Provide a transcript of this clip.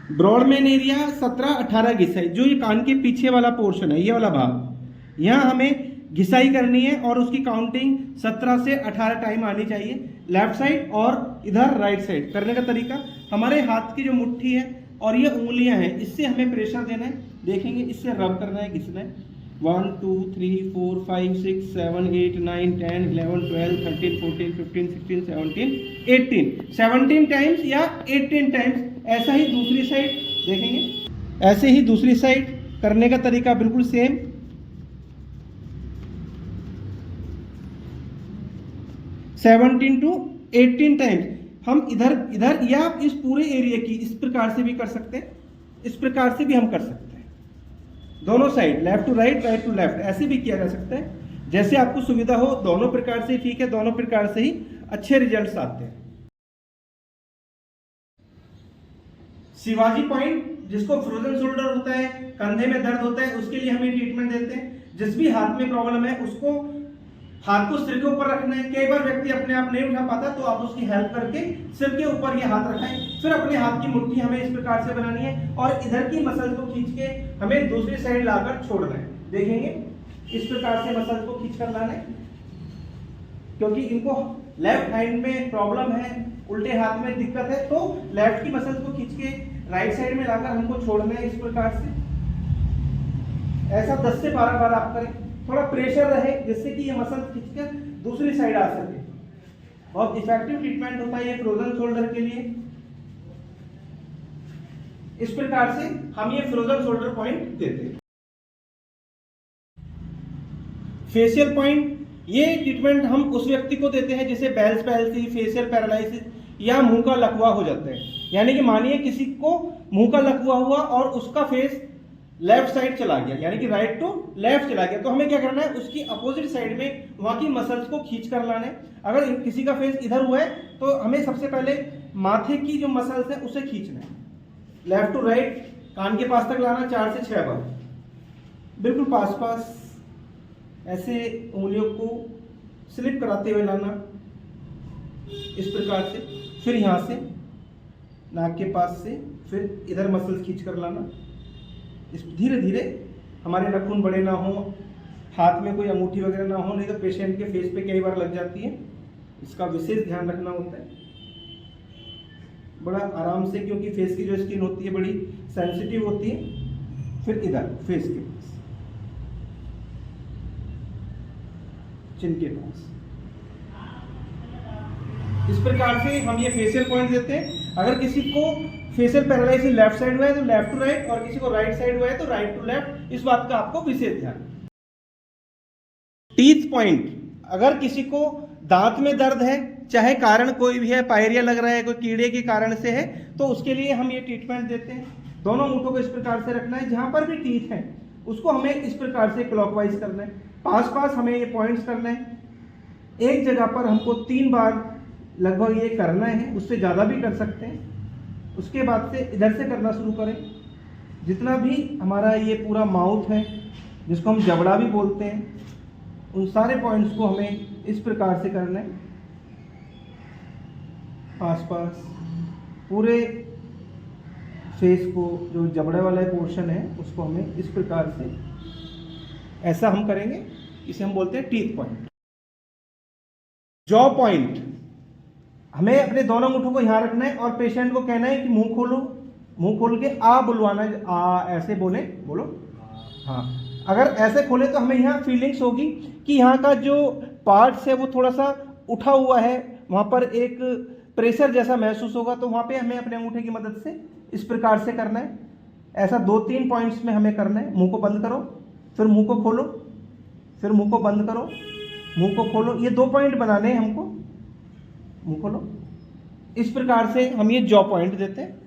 Brodmann area 17-18 घिसाई, जो ये कान के पीछे वाला पोर्शन है, ये वाला भाग, यहाँ हमें घिसाई करनी है और उसकी काउंटिंग 17 से 18 टाइम आनी चाहिए। लेफ्ट साइड और इधर राइट साइड। करने का तरीका, हमारे हाथ की जो मुट्ठी है और ये उंगलियां हैं, इससे हमें प्रेशर देना है। देखेंगे, इससे रब करना है, घिसना है। 1 2 3 4 5 6 7 8 9 10 11 12 13 14 15 16 17 18 17 टाइम्स या 18 टाइम्स। ऐसा ही दूसरी साइड देखेंगे, ऐसे ही दूसरी साइड। करने का तरीका बिल्कुल सेम। 17 to 18 टाइम्स हम इधर इधर या इस पूरे एरिया की इस प्रकार से भी कर सकते हैं, इस प्रकार से भी हम कर सकते हैं। दोनों side, left to right, right to left, ऐसे भी किया जा सकता है। जैसे आपको सुविधा हो, दोनों प्रकार से ठीक है, दोनों प्रकार से ही अच्छे रिजल्ट्स आते हैं। शिवाजी पॉइंट, जिसको फ्रोजन शोल्डर होता है, कंधे में दर्द होता है, उसके लिए हम ये ट्रीटमेंट देते हैं। जिस भी हाथ में प्रॉब्लम है, उसको हाथ को सिर के ऊपर रखना है। कई बार व्यक्ति अपने आप नहीं उठा पाता, तो आप उसकी हेल्प करके सिर के ऊपर ये हाथ रखें। फिर अपने हाथ की मुट्ठी हमें इस प्रकार से बनानी है और इधर की मसल को खींच के हमें दूसरी साइड लाकर छोड़ना है। देखेंगे, इस प्रकार से मसल को खींच कर लाना है, क्योंकि इनको लेफ्ट हैंड में प्रॉब्लम है, उल्टे हाथ में दिक्कत है, तो लेफ्ट की मसल को खींच के राइट साइड में लाकर हमको छोड़ना है इस प्रकार से। ऐसा 10 से 12 बार आप करें। थोड़ा प्रेशर रहे, जिससे कि ये मसल खींचकर दूसरी साइड आ सके। बहुत इफेक्टिव ट्रीटमेंट होता है ये फ्रोजन शोल्डर के लिए। इस प्रकार से हम ये फ्रोजन शोल्डर पॉइंट देते हैं। फेशियल पॉइंट, ये ट्रीटमेंट हम उस व्यक्ति को देते हैं जिसे बेल्स पैल्सी, फेशियल पैरालिसिस या मुंह का लकवा हो जाता है। यानी कि मानिए किसी को मुंह का लकवा हुआ और उसका फेस लेफ्ट साइड चला गया, यानी कि राइट टू लेफ्ट चला गया, तो हमें क्या करना है, उसकी अपोजिट साइड में वहां की मसल्स को खींच कर लाना है। अगर किसी का फेस इधर हुआ है, तो हमें सबसे पहले माथे की जो मसल्स है उसे खींचना है। लेफ्ट टू राइट, कान के पास तक लाना 4 से 6 बार, बिल्कुल पास पास, ऐसे उंगलियों को स्लिप कराते हुए लाना इस प्रकार से। फिर यहां से नाक के पास से फिर इधर मसल्स खींच कर लाना। इस धीरे धीरे, हमारे नाखून बड़े ना हो, हाथ में कोई अंगूठी वगैरह ना हो, नहीं तो पेशेंट के फेस पे कई बार लग जाती है। इसका विशेष ध्यान रखना होता है, बड़ा आराम से, क्योंकि फेस की जो स्किन होती है बड़ी सेंसिटिव होती है। फिर इधर फेस के पास, चिन के पास, इस प्रकार से हम ये फेशियल पॉइंट देते हैं। अगर किसी को फेशियल पैरालिसिस लेफ्ट साइड हुआ है तो लेफ्ट टू राइट, और किसी को राइट साइड हुआ है तो राइट टू लेफ्ट। इस बात का आपको विशेष ध्यान। टीथ पॉइंट, अगर किसी को दांत में दर्द है, चाहे कारण कोई भी है, पायरिया लग रहा है, कोई कीड़े के कारण से है, तो उसके लिए हम ये ट्रीटमेंट देते हैं। दोनों मुठों को इस प्रकार से रखना है, जहां पर भी टीथ है उसको हमें इस प्रकार से क्लॉकवाइज करना है, पास पास हमें ये पॉइंट्स करना है। एक जगह पर हमको 3 बार लगभग ये करना है, उससे ज़्यादा भी कर सकते हैं। उसके बाद से इधर से करना शुरू करें। जितना भी हमारा ये पूरा माउथ है, जिसको हम जबड़ा भी बोलते हैं, उन सारे पॉइंट्स को हमें इस प्रकार से करना है, पास पास पूरे फेस को, जो जबड़े वाला पोर्शन है उसको हमें इस प्रकार से, ऐसा हम करेंगे। इसे हम बोलते हैं टीथ पॉइंट। जॉ पॉइंट, हमें अपने दोनों मुठों को यहाँ रखना है और पेशेंट को कहना है कि मुंह खोलो, मुंह खोल के आ बुलवाना है, आ ऐसे बोले, बोलो हाँ। अगर ऐसे खोले तो हमें यहाँ फीलिंग्स होगी कि यहाँ का जो पार्ट्स है वो थोड़ा सा उठा हुआ है, वहाँ पर एक प्रेशर जैसा महसूस होगा, तो वहाँ पे हमें अपने अंगूठे की मदद से इस प्रकार से करना है। ऐसा 2-3 पॉइंट्स में हमें करना है। मुंह को बंद करो, फिर मुंह को खोलो, फिर मुंह को बंद करो, मुंह को खोलो। ये 2 पॉइंट बनाने हैं हमको। मुंह खोलो, इस प्रकार से हम ये जॉ पॉइंट देते हैं।